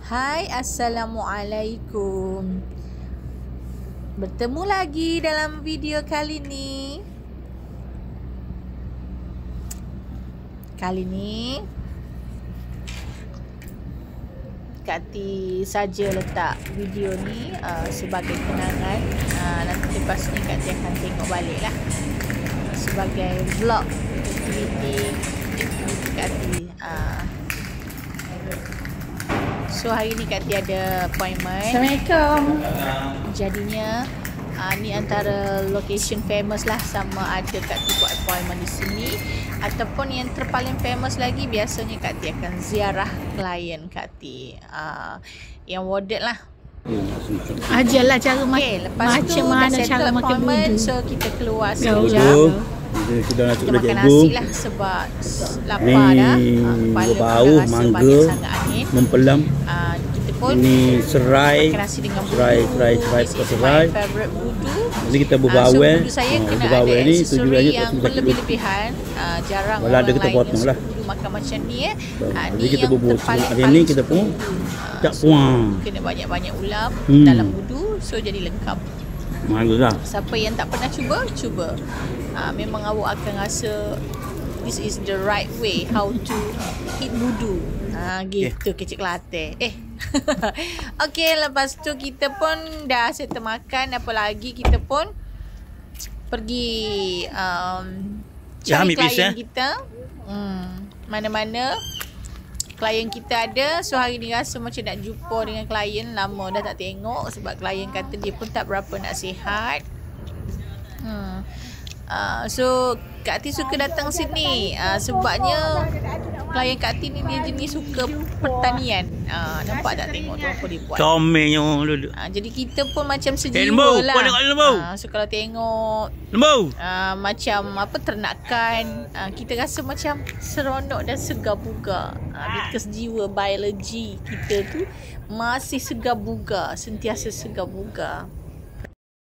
Hai, Assalamualaikum. Bertemu lagi dalam video kali ni. Kak Ti saja letak video ni sebagai kenangan. Nanti lepas ni Kak Ti akan tengok balik lah sebagai vlog aktiviti Kak Ti. So hari ni Kak Ti ada appointment. Assalamualaikum. Jadinya ni antara location famous lah, sama ada Kak Ti buat appointment di sini ataupun yang terpaling famous lagi, biasanya Kak Ti akan ziarah klien Kak Ti yang warded lah. Ajarlah cara Lepas tu macam mana dah cara settle makan appointment, budu. so kita keluar Budu. sekejap. Kita nak Kita makan nasi lah sebab lapar dah. Kepala berbau, dah rasa mangga, banyak sangat angin. mempelam. Kita pun Ini serai, makan nasi dengan budu. serai This is serai. my favourite budu. Jadi kita So berbawel. budu saya kena ada Berbawel ni aksesori tujuannya yang tak berlebih-lebihan. Jarang Walau orang ada kita lain potong yang lah. suka budu makan macam ni Jadi ni kita yang bubuh. terpaling- Hari ni paling kita pun suka. tak puang. Kena banyak-banyak ulam Hmm. dalam budu, so jadi lengkap. Mangga lah. Siapa yang tak pernah cuba, memang awak akan rasa this is the right way how to eat budu. Gitu kecik Kelantan. Okey, lepas tu kita pun dah settle makan, apa lagi kita pun pergi cari ambil klien pisah. kita. Mana-mana klien kita ada. So hari ni rasa macam nak jumpa dengan klien, lama dah tak tengok sebab klien kata dia pun tak berapa nak sihat. So Kak Ti suka datang sini sebabnya klien Kak Ti ni dia jenis suka pertanian. Nampak tak, tengok tu apa dia buat. Comelnya dulu. Jadi kita pun macam sejiwa lembu, lah. kau tengok lembu. So kalau tengok Lembu. macam apa ternakan, kita rasa macam seronok dan segar bugar. Because jiwa biologi kita tu masih segar bugar, sentiasa segar bugar.